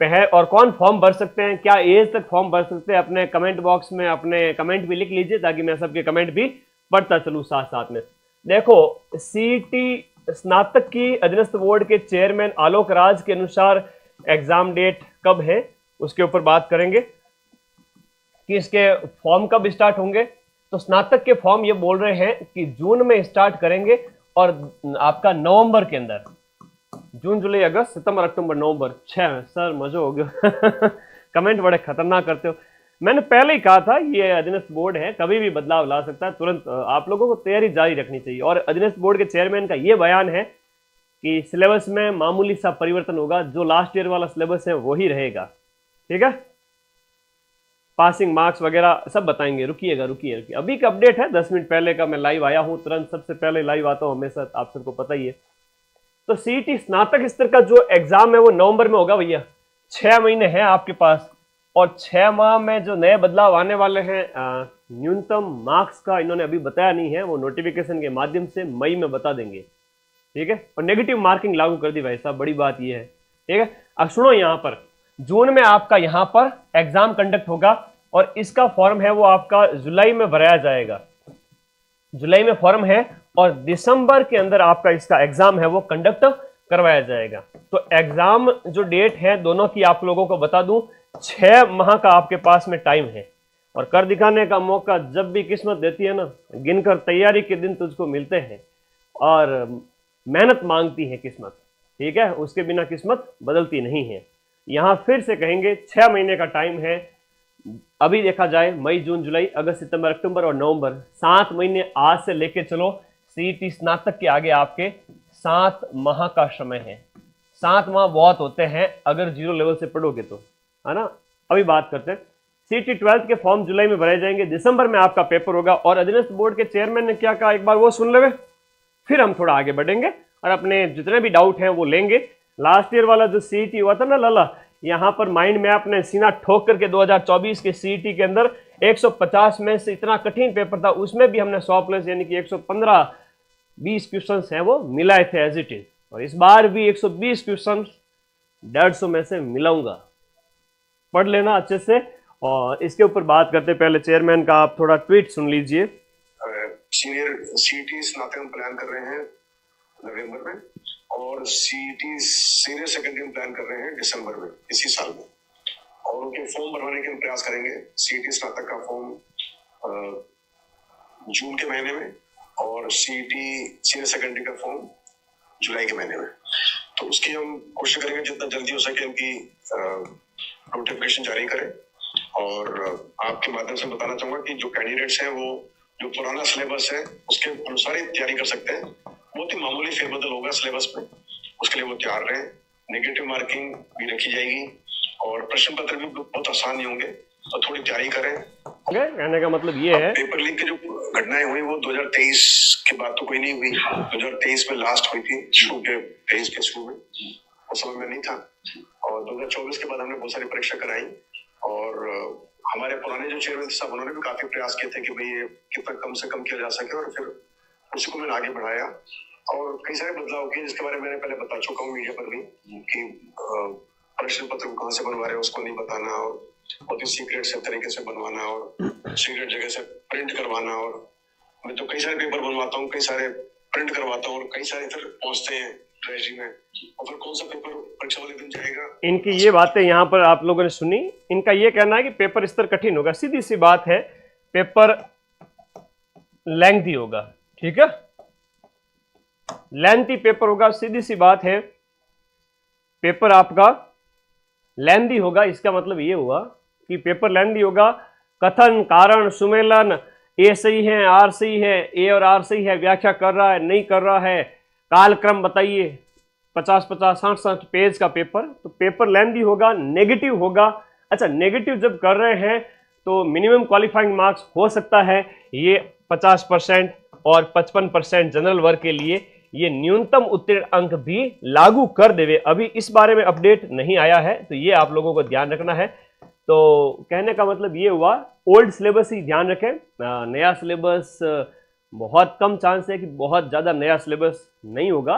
पे है और कौन फॉर्म भर सकते हैं, क्या एज तक फॉर्म भर सकते हैं, अपने कमेंट बॉक्स में अपने कमेंट भी लिख लीजिए ताकि मैं सबके कमेंट भी पढ़ता चलूँ साथ साथ में। देखो, सीईटी स्नातक की अधीनस्थ बोर्ड के चेयरमैन आलोक राज के अनुसार एग्जाम डेट कब है उसके ऊपर बात करेंगे कि इसके फॉर्म कब स्टार्ट होंगे। तो स्नातक के फॉर्म ये बोल रहे हैं कि जून में स्टार्ट करेंगे और आपका नवंबर के अंदर, जून जुलाई अगस्त सितंबर अक्टूबर नवंबर, 6 सर मजा हो गया कमेंट बड़े खतरनाक करते हो। मैंने पहले ही कहा था ये अधीनस्थ बोर्ड है, कभी भी बदलाव ला सकता है, तुरंत आप लोगों को तैयारी जारी रखनी चाहिए। और अधीनस्थ बोर्ड के चेयरमैन का ये बयान है कि सिलेबस में मामूली सा परिवर्तन होगा, जो लास्ट ईयर वाला सिलेबस है वही रहेगा, ठीक है। पासिंग मार्क्स वगैरह सब बताएंगे, रुकिएगा रुकिए, अभी का अपडेट है, 10 मिनट पहले का मैं लाइव आया हूं, तुरंत सबसे पहले लाइव आता हूं हमेशा, आप सबको पता ही है। तो सीईटी स्नातक स्तर का जो एग्जाम है वो नवंबर में होगा भैया, 6 महीने हैं आपके पास, और 6 माह में जो नए बदलाव आने वाले हैं, न्यूनतम मार्क्स का इन्होंने अभी बताया नहीं है, वो नोटिफिकेशन के माध्यम से मई में बता देंगे, ठीक है। और नेगेटिव मार्किंग लागू कर दी भाई साहब, बड़ी बात ये है, ठीक है। अब सुनो, यहाँ पर जून में आपका यहाँ पर एग्जाम कंडक्ट होगा और इसका फॉर्म है वो आपका जुलाई में भराया जाएगा, जुलाई में फॉर्म है और दिसंबर के अंदर आपका इसका एग्जाम है वो कंडक्ट करवाया जाएगा। तो एग्जाम जो डेट है दोनों की आप लोगों को बता दूं, 6 माह का आपके पास में टाइम है और कर दिखाने का मौका जब भी किस्मत देती है ना, गिनकर तैयारी के दिन तुझको मिलते हैं और मेहनत मांगती है किस्मत, ठीक है, उसके बिना किस्मत बदलती नहीं है। यहां फिर से कहेंगे 6 महीने का टाइम है, अभी देखा जाए मई जून जुलाई अगस्त सितंबर अक्टूबर और नवंबर, 7 महीने आज से लेके चलो, सीईटी स्नातक के आगे आपके 7 माह का समय है। 7 माह बहुत होते हैं अगर जीरो लेवल से पढ़ोगे तो, है ना। अभी बात करते हैं, सीईटी 12th के फॉर्म जुलाई में भरे जाएंगे, दिसंबर में आपका पेपर होगा। और अधीनस्थ बोर्ड के चेयरमैन ने क्या कहा एक बार वो सुन लेवे, फिर हम थोड़ा आगे बढ़ेंगे और अपने जितने भी डाउट हैं वो लेंगे। लास्ट ईयर वाला जो सीईटी हुआ था ना लाला, यहाँ पर माइंड में आपने सीना ठोक करके 2024 के सीईटी के अंदर 150 में से इतना कठिन पेपर था, उसमें भी हमने 100+ यानी कि 115-20 क्वेश्चन हैं वो मिलाए थे एज इट इज, और इस बार भी 120 क्वेश्चन 150 में से मिलाऊंगा, पढ़ लेना अच्छे से। और इसके ऊपर बात करते पहले चेयरमैन का आप थोड़ा ट्वीट सुन लीजिए। सीनियर सीईटी स्नातक हम प्लान कर रहे हैं नवंबर में और सीईटी सीनियर सेकेंडरी प्लान कर रहे हैं दिसंबर में इसी साल में, और उनके फॉर्म भरवाने के हम प्रयास करेंगे। सीईटी स्नातक का फॉर्म जून के महीने में और सीईटी सीनियर सेकेंडरी का फॉर्म जुलाई के महीने में, तो उसकी हम कोशिश करेंगे जितना जल्दी हो सके उनकी नोटिफिकेशन जारी करें। और आपके माध्यम से बताना चाहूंगा कि जो कैंडिडेट्स हैं वो जो पुराना सिलेबस है उसके अनुसार ही तैयारी कर सकते हैं, बहुत ही मामूली फेरबदल होगा सिलेबस में, उसके लिए वो तैयार रहे। नेगेटिव मार्किंग भी रखी जाएगी और प्रश्न पत्र भी बहुत आसान नहीं होंगे, तो थोड़ी तैयारी करें। कहने का मतलब ये है, पेपर लीक की जो घटनाएं हुई वो 2023 के बाद तो कोई नहीं हुई, 2023 में लास्ट हुई थी, शुरू के फेज के शुरू में, उस समय में नहीं था। और 2024 के बाद हमने बहुत सारी परीक्षा कराई और हमारे पुराने जो चेयरमैन साहब उन्होंने भी काफी प्रयास किए थे कि भाई ये कितना कम से कम किया जा सके, और फिर उसी को मैंने आगे बढ़ाया और कई सारे बदलाव किए जिसके बारे में मैंने पहले बता चुका हूँ मीडिया पर भी कि प्रश्न पत्र को कहाँ से बनवा रहे हैं उसको नहीं बताना, और बहुत ही सीक्रेट से तरीके से बनवाना और सीक्रेट जगह से प्रिंट करवाना। और मैं तो कई सारे पेपर बनवाता हूँ, कई सारे प्रिंट करवाता हूँ और कई सारे फिर पहुंचते हैं ट्रेजरी में, और फिर कौन सा पेपर परीक्षा वाले दिन जाएगा। इनकी ये बातें यहाँ पर आप लोगों ने सुनी, इनका ये कहना है कि पेपर स्तर कठिन होगा, सीधी सी बात है, पेपर लेंथी होगा, ठीक है, लेंथी पेपर होगा, सीधी सी बात है, पेपर आपका लेंथी होगा। इसका मतलब ये हुआ कि पेपर लेंथी होगा, कथन कारण सुमेलन, ए सही है आर सही है, ए और आर सही है, व्याख्या कर रहा है नहीं कर रहा है, कालक्रम बताइए, 50-50 60-60 पेज का पेपर, तो पेपर लेंथी होगा, नेगेटिव होगा। अच्छा, नेगेटिव जब कर रहे हैं तो मिनिमम क्वालिफाइंग मार्क्स हो सकता है ये 50% और 55% जनरल वर्ग के लिए ये न्यूनतम उत्तीर्ण अंक भी लागू कर देवे। अभी इस बारे में अपडेट नहीं आया है, तो ये आप लोगों को ध्यान रखना है। तो कहने का मतलब ये हुआ, ओल्ड सिलेबस ही ध्यान रखें, नया सिलेबस बहुत कम चांस है कि बहुत ज़्यादा नया सिलेबस नहीं होगा,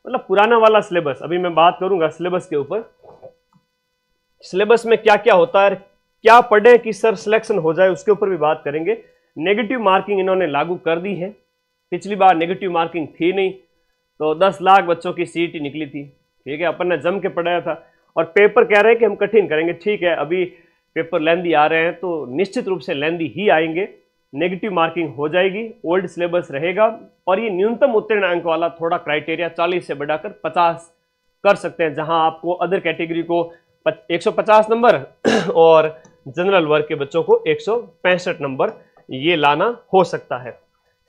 मतलब पुराना वाला सिलेबस। अभी मैं बात करूंगा सिलेबस के ऊपर। सिलेबस में क्या क्या होता है, क्या पढ़े कि सर सिलेक्शन हो जाए, उसके ऊपर भी बात करेंगे। नेगेटिव मार्किंग इन्होंने लागू कर दी है, पिछली बार नेगेटिव मार्किंग थी नहीं, तो 10 लाख बच्चों की सीटी निकली थी, ठीक है, अपन ने जम के पढ़ाया था। और पेपर कह रहे हैं कि हम कठिन करेंगे, ठीक है, अभी पेपर लेंदी आ रहे हैं तो निश्चित रूप से लेंदी ही आएंगे, नेगेटिव मार्किंग हो जाएगी, ओल्ड सिलेबस रहेगा, और ये न्यूनतम उत्तीर्ण अंक वाला थोड़ा क्राइटेरिया 40 से बढ़ाकर 50 कर सकते हैं, जहां आपको अदर कैटेगरी को 150 नंबर और जनरल वर्ग के बच्चों को 165 नंबर ये लाना हो सकता है।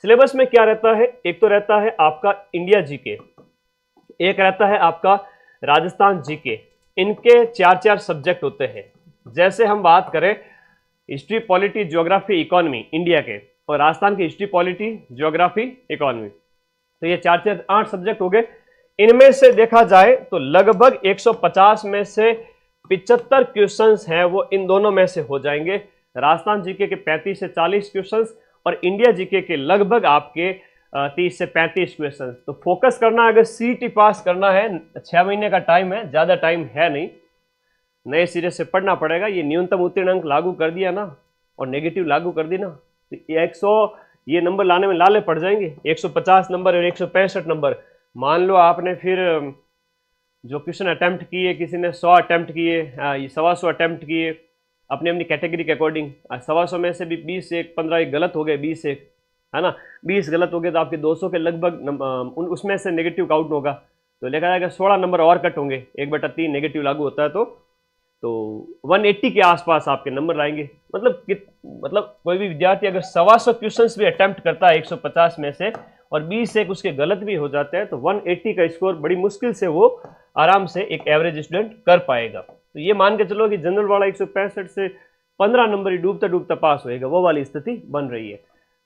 सिलेबस में क्या रहता है, एक तो रहता है आपका इंडिया जीके, एक रहता है आपका राजस्थान जीके, इनके 4-4 सब्जेक्ट होते हैं। जैसे हम बात करें history, polity, geography, economy India के, और राजस्थान की हिस्ट्री, पॉलिटी, ज्योग्राफी, इकोनॉमी, तो ये 4-4 8 सब्जेक्ट हो गए। इनमें से देखा जाए तो लगभग 150 में से 75 क्वेश्चंस हैं वो इन दोनों में से हो जाएंगे। राजस्थान जीके के 35 से 40 क्वेश्चंस और इंडिया जीके के लगभग आपके 30 से 35 क्वेश्चंस। तो फोकस करना, अगर सीटी पास करना है, 6 महीने का टाइम है, ज़्यादा टाइम है नहीं, नए सिरे से पढ़ना पड़ेगा। ये न्यूनतम उत्तीर्ण अंक लागू कर दिया ना और नेगेटिव लागू कर दी ना, तो 100 ये नंबर लाने में लाले पड़ जाएंगे, 150 नंबर और 165 नंबर। मान लो आपने फिर जो क्वेश्चन अटेम्प्ट किए, किसी ने 100 अटेम्प्ट किए, 125 अटेम्प्ट किए अपनी अपनी कैटेगरी के अकॉर्डिंग, 125 में से भी 20 से 15 गलत हो गए, 20 से, है ना, 20 गलत हो गए तो आपके 200 के लगभग उसमें से नेगेटिव काउंट होगा, तो देखा जाएगा 16 नंबर और कट होंगे, 1/3 नेगेटिव लागू होता है, तो 180 के आसपास आपके नंबर आएंगे। मतलब कोई भी विद्यार्थी अगर 125 क्वेश्चंस भी अटेम्प्ट करता है 150 में से और 20 से उसके गलत भी हो जाते हैं, तो 180 का स्कोर बड़ी मुश्किल से वो आराम से एक एवरेज स्टूडेंट कर पाएगा। तो ये मान के चलो कि जनरल वाला 165 से 15 नंबर ही डूबता डूबता पास होएगा, वो वाली स्थिति बन रही है।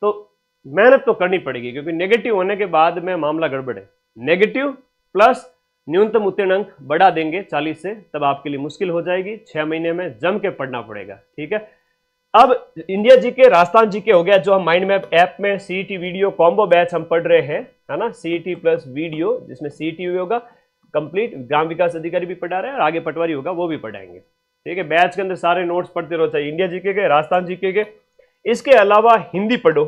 तो मेहनत तो करनी पड़ेगी, क्योंकि नेगेटिव होने के बाद में मामला गड़बड़ है। नेगेटिव प्लस न्यूनतम उत्तीर्ण अंक बढ़ा देंगे 40 से, तब आपके लिए मुश्किल हो जाएगी, 6 महीने में जम के पढ़ना पड़ेगा, ठीक है। अब इंडिया जीके, राजस्थान जीके हो गया, जो हम माइंड मैप ऐप में सीईटी वीडियो कॉम्बो बैच हम पढ़ रहे हैं, है ना, सीईटी प्लस वीडियो, जिसमें सीईटी भी होगा कंप्लीट, ग्राम विकास अधिकारी भी पढ़ा रहे हैं और आगे पटवारी होगा वो भी पढ़ाएंगे, ठीक है। बैच के अंदर सारे नोट्स पढ़ते रहो, चाहे इंडिया जीके के, राजस्थान जीके के। इसके अलावा हिंदी पढ़ो,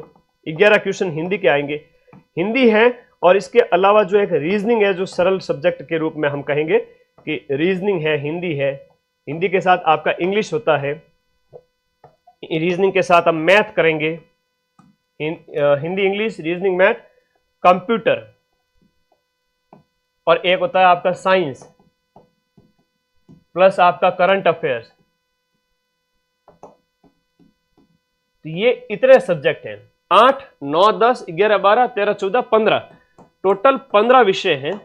11 क्वेश्चन हिंदी के आएंगे, हिंदी है, और इसके अलावा जो एक रीजनिंग है, जो सरल सब्जेक्ट के रूप में हम कहेंगे कि रीजनिंग है, हिंदी है, हिंदी के साथ आपका इंग्लिश होता है, रीजनिंग के साथ हम मैथ करेंगे, Hindi, English, reasoning, math, computer, और एक होता है आपका साइंस प्लस आपका करंट अफेयर्स। तो ये इतने सब्जेक्ट हैं, 8, 9, 10, 11, 12, 13, 14, 15, टोटल 15 विषय हैं,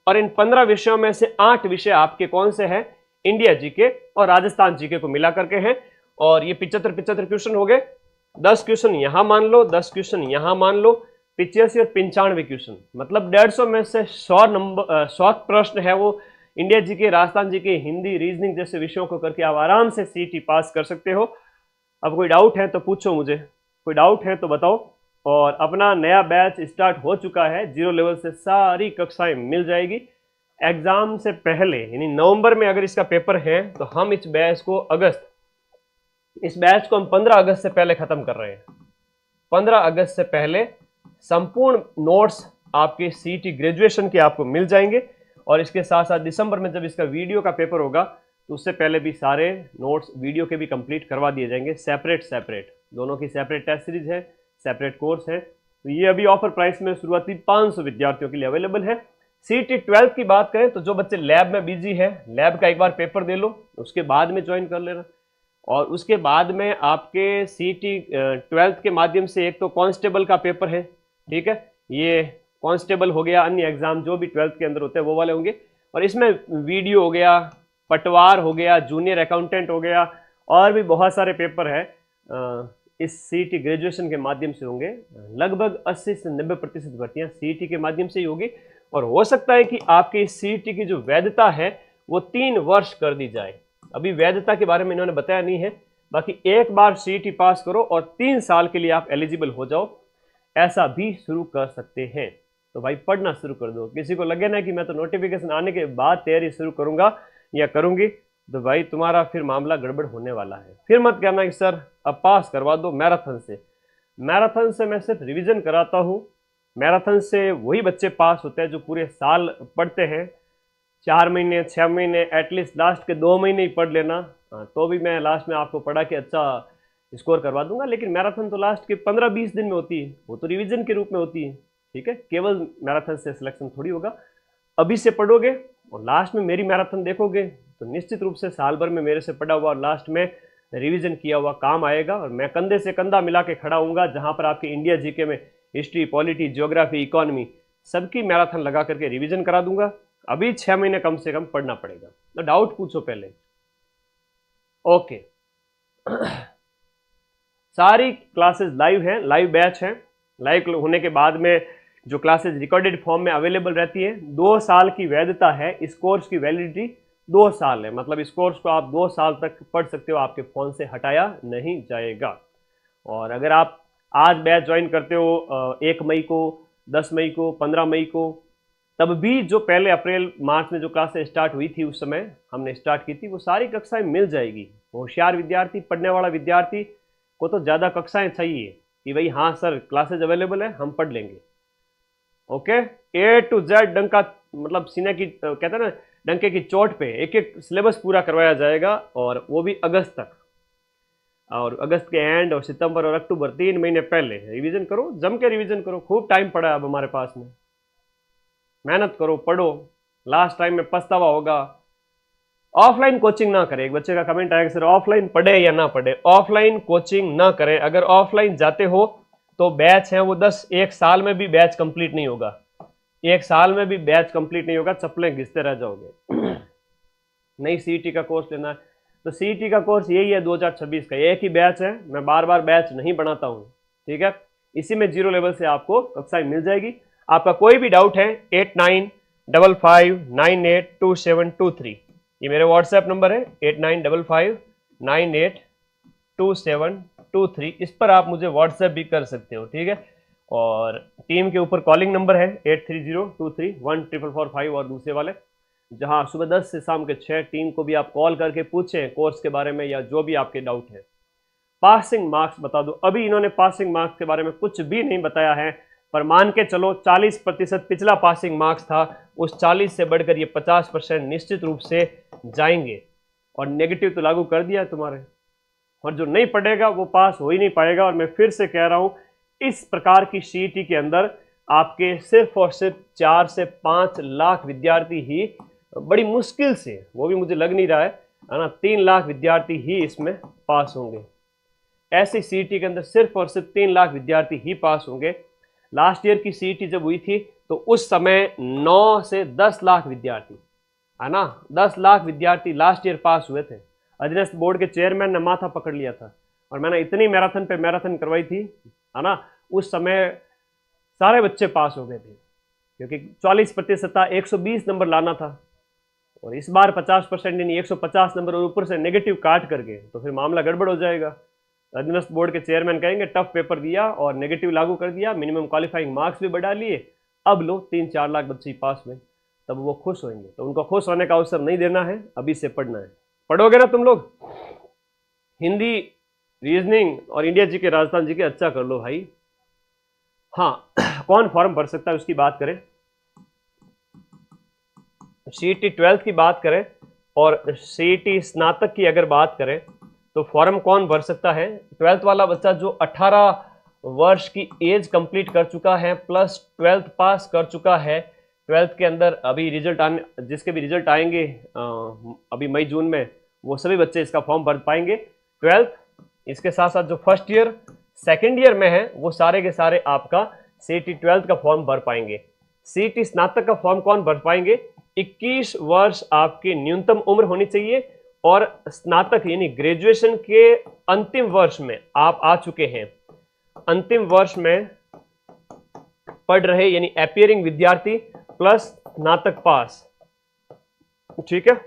और इन 15 विषयों में से 8 विषय आपके कौन से हैं, इंडिया जीके और राजस्थान जीके को मिला करके हैं। और ये 75 क्वेश्चन हो गए, 10 क्वेश्चन यहां मान लो, 10 क्वेश्चन यहां मान लो, 85 और 95 क्वेश्चन, मतलब 150 में से 100 प्रश्न है वो India GK, Rajasthan GK, Hindi, reasoning जैसे विषयों को करके आप आराम से सीटी पास कर सकते हो। अब कोई डाउट है तो पूछो मुझे, कोई डाउट है तो बताओ। और अपना नया बैच स्टार्ट हो चुका है, 0 लेवल से सारी कक्षाएं मिल जाएगी। एग्जाम से पहले यानी नवंबर में अगर इसका पेपर है तो हम इस बैच को हम 15 अगस्त से पहले खत्म कर रहे हैं। 15 अगस्त से पहले संपूर्ण नोट्स आपके सीटी ग्रेजुएशन के आपको मिल जाएंगे, और इसके साथ साथ दिसंबर में जब इसका वीडियो का पेपर होगा तो उससे पहले भी सारे नोट्स वीडियो के भी कंप्लीट करवा दिए जाएंगे, सेपरेट, दोनों की सेपरेट टेस्ट सीरीज है, सेपरेट कोर्स है। तो ये अभी ऑफर प्राइस में शुरुआती 500 विद्यार्थियों के लिए अवेलेबल है। सीटी 12 की बात करें तो जो बच्चे लैब में बिजी है, लैब का एक बार पेपर दे लो, उसके बाद में ज्वाइन कर लेना। और उसके बाद में आपके सीटी 12 के माध्यम से एक तो कांस्टेबल का पेपर है, ठीक है, ये कांस्टेबल हो गया, अन्य एग्जाम जो भी 12 के अंदर होते हैं वो वाले होंगे, और इसमें वीडियो हो गया, पटवार हो गया, जूनियर अकाउंटेंट हो गया, और भी बहुत सारे पेपर है इस सीटी ग्रेजुएशन के माध्यम से होंगे। लगभग 80 से 90% भर्तियां सीटी के माध्यम से ही होगी, और हो सकता है कि आपकी सीटी की जो वैधता है वो 3 वर्ष कर दी जाए। अभी वैधता के बारे में इन्होंने बताया नहीं है, बाकी एक बार सीटी पास करो और 3 साल के लिए आप एलिजिबल हो जाओ, ऐसा भी शुरू कर सकते हैं। तो भाई पढ़ना शुरू कर दो। किसी को लगे ना कि मैं तो नोटिफिकेशन आने के बाद तैयारी शुरू करूंगा या करूंगी, तो भाई तुम्हारा फिर मामला गड़बड़ होने वाला है। फिर मत कहना कि सर अब पास करवा दो मैराथन से। मैराथन से मैं सिर्फ रिवीजन कराता हूँ। मैराथन से वही बच्चे पास होते हैं जो पूरे साल पढ़ते हैं। 4 महीने 6 महीने एटलीस्ट लास्ट के 2 महीने ही पढ़ लेना, तो भी मैं लास्ट में आपको पढ़ा के अच्छा स्कोर करवा दूंगा। लेकिन मैराथन तो लास्ट के 15-20 दिन में होती है, वो तो रिवीजन के रूप में होती है। ठीक है, केवल मैराथन से सिलेक्शन थोड़ी होगा। अभी से पढ़ोगे और लास्ट में मेरी मैराथन देखोगे तो निश्चित रूप से साल भर में मेरे से पढ़ा हुआ और लास्ट में रिवीजन किया हुआ काम आएगा। और मैं कंधे से कंधा मिला के खड़ा हूँगा, जहाँ पर आपके इंडिया जीके में हिस्ट्री, पॉलिटी, ज्योग्राफी, इकोनॉमी सबकी मैराथन लगा करके रिवीजन करा दूंगा। अभी 6 महीने कम से कम पढ़ना पड़ेगा। तो डाउट पूछो पहले। ओके सारी क्लासेस लाइव हैं, लाइव बैच हैं। लाइव होने के बाद में जो क्लासेस रिकॉर्डेड फॉर्म में अवेलेबल रहती है, 2 साल की वैधता है। इस कोर्स की वैलिडिटी 2 साल है, मतलब इस कोर्स को आप 2 साल तक पढ़ सकते हो, आपके फ़ोन से हटाया नहीं जाएगा। और अगर आप आज बैच ज्वाइन करते हो 1 मई को, 10 मई को, 15 मई को, तब भी जो पहले अप्रैल मार्च में जो क्लासेस स्टार्ट हुई थी उस समय हमने स्टार्ट की थी, वो सारी कक्षाएं मिल जाएगी। होशियार विद्यार्थी, पढ़ने वाला विद्यार्थी को तो ज़्यादा कक्षाएं चाहिए कि भाई हाँ सर क्लासेज अवेलेबल है, हम पढ़ लेंगे। ओके, A to Z डंका, मतलब सीने की कहते हैं ना डंके की चोट पे एक एक सिलेबस पूरा करवाया जाएगा, और वो भी अगस्त तक। और अगस्त के एंड और सितंबर और अक्टूबर 3 महीने पहले रिवीजन करो, जम के रिवीजन करो। खूब टाइम पड़ा है अब हमारे पास में, मेहनत करो, पढ़ो। लास्ट टाइम में पछतावा होगा। ऑफलाइन कोचिंग ना करें। एक बच्चे का कमेंट आएगा सर ऑफलाइन पढ़े या ना पढ़े। ऑफलाइन कोचिंग ना करें। अगर ऑफलाइन जाते हो तो बैच है वो 10, 1 साल में भी बैच कंप्लीट नहीं होगा। 1 साल में भी बैच कंप्लीट नहीं होगा, चप्पलें घिसते रह जाओगे। नई सीईटी का कोर्स लेना है तो सीईटी का कोर्स यही है 2026 का, एक ही बैच है। मैं बार बार बैच नहीं बनाता हूँ, ठीक है। इसी में 0 लेवल से आपको कक्षाएं मिल जाएगी। आपका कोई भी डाउट है 8955982723, ये मेरे व्हाट्सएप नंबर है 8955982723। इस पर आप मुझे व्हाट्सएप भी कर सकते हो, ठीक है। और टीम के ऊपर कॉलिंग नंबर है 8302314445 और दूसरे वाले, जहां सुबह 10 से शाम के 6 टीम को भी आप कॉल करके पूछें कोर्स के बारे में या जो भी आपके डाउट है। पासिंग मार्क्स बता दो। अभी इन्होंने पासिंग मार्क्स के बारे में कुछ भी नहीं बताया है, पर मान के चलो 40% पिछला पासिंग मार्क्स था, उस 40 से बढ़कर ये 50% निश्चित रूप से जाएंगे। और नेगेटिव तो लागू कर दिया है तुम्हारे, और जो नहीं पढ़ेगा वो पास हो ही नहीं पाएगा। और मैं फिर से कह रहा हूं, इस प्रकार की सीईटी के अंदर आपके सिर्फ और सिर्फ 4 से 5 लाख विद्यार्थी ही, बड़ी मुश्किल से, वो भी मुझे लग नहीं रहा है ना, 3 लाख विद्यार्थी ही इसमें पास होंगे। ऐसी सीईटी के अंदर सिर्फ और सिर्फ 3 लाख विद्यार्थी ही पास होंगे। लास्ट ईयर की सीईटी जब हुई थी तो उस समय 9 से 10 लाख विद्यार्थी, है ना, 10 लाख विद्यार्थी लास्ट ईयर पास हुए थे। अधीनस्थ बोर्ड के चेयरमैन ने माथा पकड़ लिया था, और मैंने इतनी मैराथन पे मैराथन करवाई थी, है ना, उस समय सारे बच्चे पास हो गए थे, क्योंकि 40% था, 120 नंबर लाना था। और इस बार 50% यानी 150 नंबर और ऊपर से नेगेटिव काट करके, तो फिर मामला गड़बड़ हो जाएगा। अधीनस्थ बोर्ड के चेयरमैन कहेंगे टफ पेपर दिया और नेगेटिव लागू कर दिया, मिनिमम क्वालिफाइंग मार्क्स भी बढ़ा लिए, अब लो 3-4 लाख बच्चे पास हुए, तब वो खुश होंगे। तो उनको खुश होने का अवसर नहीं देना है, अभी से पढ़ना है। पढ़ोगे ना तुम लोग? हिंदी, रीजनिंग और इंडिया जी के, राजस्थान जी के अच्छा कर लो भाई। हाँ, कौन फॉर्म भर सकता है उसकी बात करें। सीईटी 12th की बात करें और सीईटी स्नातक की अगर बात करें तो फॉर्म कौन भर सकता है? 12th वाला बच्चा जो 18 वर्ष की एज कंप्लीट कर चुका है, प्लस 12th पास कर चुका है। 12th के अंदर अभी रिजल्ट आने, जिसके भी रिजल्ट आएंगे अभी मई जून में, वो सभी बच्चे इसका फॉर्म भर पाएंगे। 12th, इसके साथ साथ जो फर्स्ट ईयर, सेकेंड ईयर में है, वो सारे के सारे आपका सीईटी 12th का फॉर्म भर पाएंगे। सीईटी स्नातक का फॉर्म कौन भर पाएंगे? 21 वर्ष आपकी न्यूनतम उम्र होनी चाहिए, और स्नातक यानी ग्रेजुएशन के अंतिम वर्ष में आप आ चुके हैं, अंतिम वर्ष में पढ़ रहे यानी अपीयरिंग विद्यार्थी प्लस स्नातक पास, ठीक है,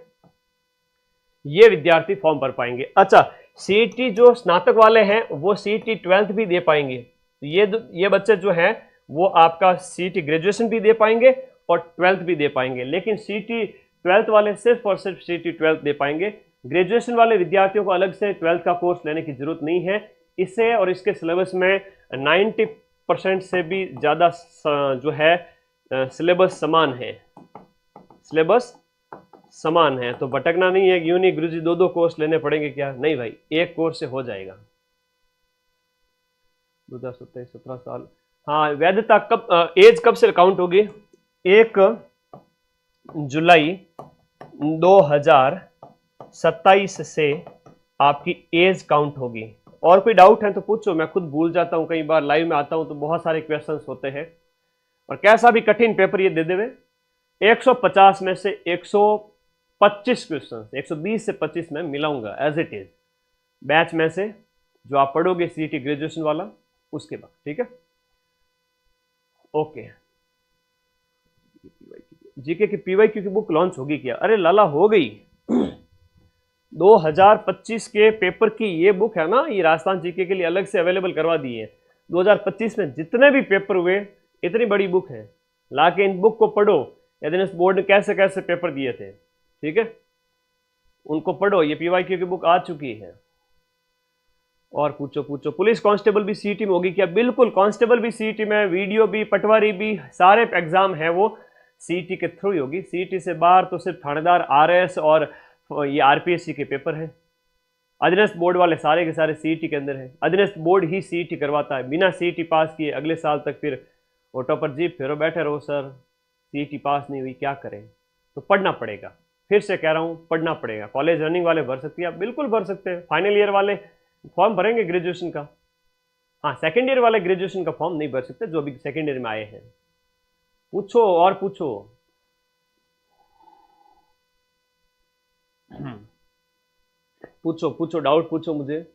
ये विद्यार्थी फॉर्म भर पाएंगे। अच्छा, सीईटी जो स्नातक वाले हैं वो सीईटी 12th भी दे पाएंगे। ये बच्चे जो हैं वो आपका सीईटी ग्रेजुएशन भी दे पाएंगे और 12th भी दे पाएंगे, लेकिन सीईटी 12th वाले सिर्फ और सिर्फ सीईटी 12th दे पाएंगे। ग्रेजुएशन वाले विद्यार्थियों को अलग से 12th का कोर्स लेने की जरूरत नहीं है। इससे और इसके सिलेबस में 90% से भी ज़्यादा जो है सिलेबस समान है, सिलेबस समान है। तो भटकना नहीं है, यूं नहीं गुरुजी 2-2 कोर्स लेने पड़ेंगे क्या, नहीं भाई, एक कोर्स से हो जाएगा। 2027 17 साल, हाँ। वैधता कब, एज कब से काउंट होगी? 1 जुलाई 2027 से आपकी एज काउंट होगी। और कोई डाउट है तो पूछो, मैं खुद भूल जाता हूं, कई बार लाइव में आता हूं तो बहुत सारे क्वेश्चंस होते हैं, और कैसा भी कठिन पेपर ये दे देवे। 150 में से 125 क्वेश्चन, 120 से 25 में मिलाऊंगा एज इट इज, बैच में से जो आप पढ़ोगे सीईटी ग्रेजुएशन वाला उसके बाद, ठीक है। ओके, जीके की पीवाईक्यू की बुक लॉन्च होगी क्या? अरे लाला हो गई। 2025 के पेपर की ये बुक है ना, ये राजस्थान जीके के लिए अलग से अवेलेबल करवा दी है। 2025 में जितने भी पेपर हुए, इतनी बड़ी बुक है, लाके इन बुक को पढ़ो। एडीएस बोर्ड ने कैसे कैसे पेपर दिए थे, ठीक है, उनको पढ़ो। ये पीवाईक्यू की बुक आ चुकी है। और पूछो पूछो, पुलिस कांस्टेबल भी सीईटी में होगी क्या? बिल्कुल, कांस्टेबल भी सीईटी में, वीडियो भी, पटवारी भी, सारे एग्जाम है वो सीईटी के थ्रू ही होगी। सीईटी से बाहर तो सिर्फ थानेदार, आरएस और ये आरपीएससी के पेपर हैं। अधीनस्थ बोर्ड वाले सारे के सारे सीईटी के अंदर हैं। अधीनस्थ बोर्ड ही सीईटी करवाता है। बिना सीईटी पास किए अगले साल तक फिर ऑटो पर जीप फेरो बैठे रहो, सर सीईटी पास नहीं हुई क्या करें? तो पढ़ना पड़ेगा, फिर से कह रहा हूँ, पढ़ना पड़ेगा। कॉलेज रनिंग वाले भर सकते हैं, आप बिल्कुल भर सकते हैं। फाइनल ईयर वाले फॉर्म भरेंगे ग्रेजुएशन का, हाँ। सेकेंड ईयर वाले ग्रेजुएशन का फॉर्म नहीं भर सकते, जो अभी सेकेंड ईयर में आए हैं। पूछो और पूछो। पूछो पूछो, डाउट पूछो मुझे।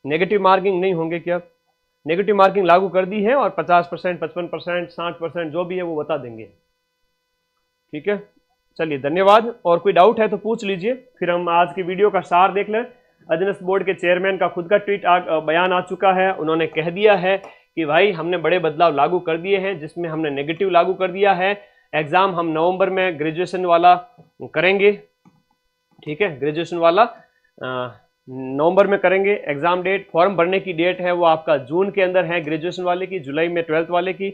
नेगेटिव मार्किंग नहीं होंगे क्या? नेगेटिव मार्किंग लागू कर दी है, और 50%, 55%, 60% जो भी है वो बता देंगे, ठीक है। चलिए, धन्यवाद। और कोई डाउट है तो पूछ लीजिए, फिर हम आज की वीडियो का सार देख लें। अधीनस्थ बोर्ड के चेयरमैन का खुद का ट्वीट बयान आ चुका है। उन्होंने कह दिया है कि भाई हमने बड़े बदलाव लागू कर दिए हैं, जिसमें हमने नेगेटिव लागू कर दिया है। एग्जाम हम नवंबर में ग्रेजुएशन वाला करेंगे, ठीक है, ग्रेजुएशन वाला नवंबर में करेंगे। एग्जाम डेट, फॉर्म भरने की डेट है वो आपका जून के अंदर है ग्रेजुएशन वाले की, जुलाई में 12th वाले की।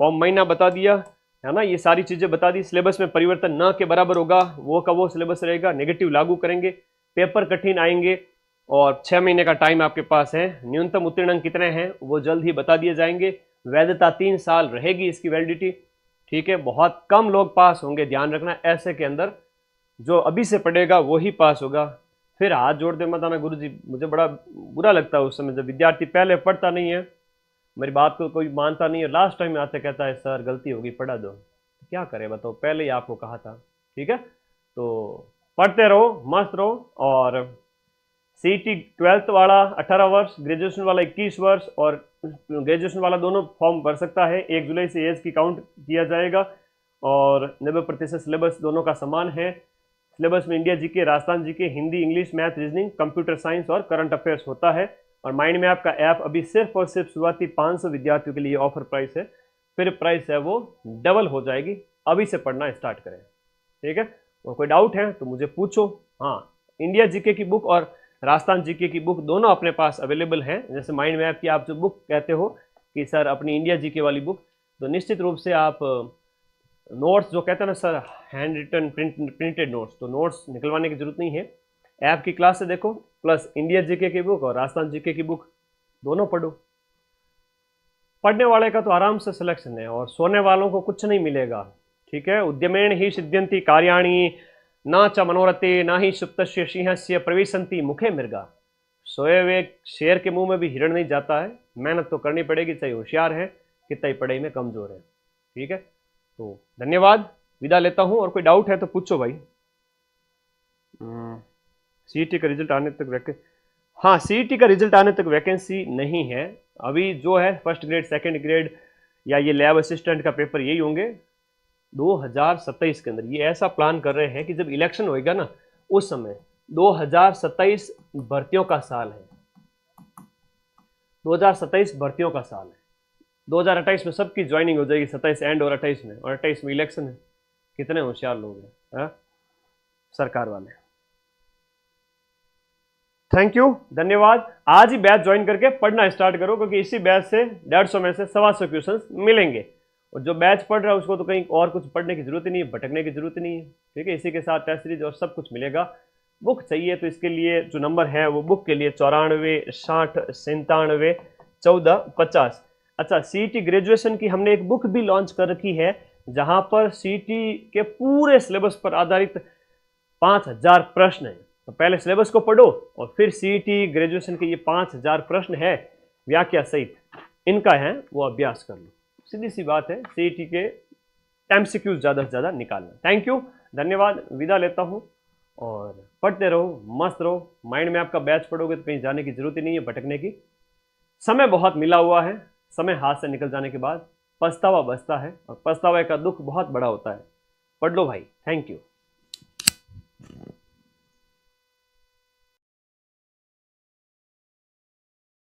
फॉर्म महीना बता दिया है ना, ये सारी चीजें बता दी। सिलेबस में परिवर्तन न के बराबर होगा, वो का वो सिलेबस रहेगा। नेगेटिव लागू करेंगे, पेपर कठिन आएंगे, और 6 महीने का टाइम आपके पास है। न्यूनतम उत्तीर्ण अंक कितने हैं वो जल्द ही बता दिए जाएंगे। वैधता 3 साल रहेगी इसकी वैलिडिटी, ठीक है। बहुत कम लोग पास होंगे, ध्यान रखना। ऐसे के अंदर जो अभी से पढ़ेगा वो ही पास होगा। फिर हाथ जोड़ दे मत आना गुरुजी, मुझे बड़ा बुरा लगता है उस समय जब विद्यार्थी पहले पढ़ता नहीं है, मेरी बात को कोई मानता नहीं है, लास्ट टाइम में आते कहता है सर गलती होगी पढ़ा दो। क्या करें बताओ, पहले ही आपको कहा था, ठीक है। तो पढ़ते रहो, मस्त रहो। और सीईटी 12th वाला 18 वर्ष, ग्रेजुएशन वाला 21 वर्ष, और ग्रेजुएशन वाला दोनों फॉर्म भर सकता है। 1 जुलाई से एज की काउंट किया जाएगा, और 90% सिलेबस दोनों का समान है। सिलेबस में India GK, Rajasthan GK, Hindi, English, math, reasoning, computer science और करंट अफेयर्स होता है। और माइंड मैप का ऐप अभी सिर्फ और सिर्फ शुरुआती 500 विद्यार्थियों के लिए ऑफर प्राइस है, फिर प्राइस है वो डबल हो जाएगी। अभी से पढ़ना स्टार्ट करें, ठीक है। और कोई डाउट है तो मुझे पूछो। हाँ, इंडिया जीके की बुक और राजस्थान जीके की बुक दोनों अपने पास अवेलेबल है। जैसे माइंड मैप की आप जो बुक कहते हो कि सर अपनी इंडिया जीके वाली बुक, तो निश्चित रूप से आप नोट्स जो कहते हैं ना sir, hand written printed notes, तो नोट्स निकलवाने की जरूरत नहीं है। ऐप की क्लास से देखो, प्लस इंडिया जीके की बुक और राजस्थान जीके की बुक दोनों पढ़ो। पढ़ने वाले का तो आराम से सिलेक्शन है, और सोने वालों को कुछ नहीं मिलेगा, ठीक है। उद्यमेन ही सिद्ध्यंति कार्याणि न च मनोरथे न ही सुप्तस्य सिंहस्य प्रविशन्ति मुखे मृगा। सोए हुए शेर के मुंह में भी हिरण नहीं जाता है। मेहनत तो करनी पड़ेगी, चाहे होशियार है कितना ही पढ़ाई में कमजोर है, ठीक है। तो धन्यवाद, विदा लेता हूं। और कोई डाउट है तो पूछो भाई। सीईटी का रिजल्ट आने तक हाँ, सीईटी का रिजल्ट आने तक वैकेंसी नहीं है अभी। जो है फर्स्ट ग्रेड, सेकंड ग्रेड या ये लैब असिस्टेंट का पेपर यही होंगे 2027 के अंदर। ये ऐसा प्लान कर रहे हैं कि जब इलेक्शन होएगा ना उस समय, 2027 भर्तियों का साल है, 2027 भर्तियों का साल है। 2028 में सबकी ज्वाइनिंग हो जाएगी, 27 एंड और 28 में, और 28 में इलेक्शन है। कितने होशियार लोग हैं, हाँ? सरकार वाले। थैंक यू, धन्यवाद। आज ही बैच ज्वाइन करके पढ़ना स्टार्ट करो, क्योंकि इसी बैच से 150 में से 125 क्वेश्चन मिलेंगे। और जो बैच पढ़ रहा है उसको तो कहीं और कुछ पढ़ने की जरूरत ही नहीं है, भटकने की जरूरत नहीं है, ठीक है। इसी के साथ टेस्ट सीरीज और सब कुछ मिलेगा। बुक चाहिए तो इसके लिए जो नंबर है वो बुक के लिए 94 60 97 14 50। अच्छा, सीईटी ग्रेजुएशन की हमने एक बुक भी लॉन्च कर रखी है, जहां पर सीईटी के पूरे सिलेबस पर आधारित 5000 प्रश्न है। तो पहले सिलेबस को पढ़ो और फिर सीईटी ग्रेजुएशन के ये 5000 प्रश्न है व्याख्या सहित, इनका है वो अभ्यास कर लो। सीधी सी बात है, सीईटी के एमसीक्यूज ज़्यादा से ज़्यादा निकालना। थैंक यू, धन्यवाद, विदा लेता हूँ। और पढ़ते रहो, मस्त रहो। माइंड में आपका बैच पढ़ोगे तो कहीं जाने की जरूरत ही नहीं है, भटकने की। समय बहुत मिला हुआ है, समय हाथ से निकल जाने के बाद पछतावा बचता है, और पछतावे का दुख बहुत बड़ा होता है। पढ़ लो भाई। Thank you.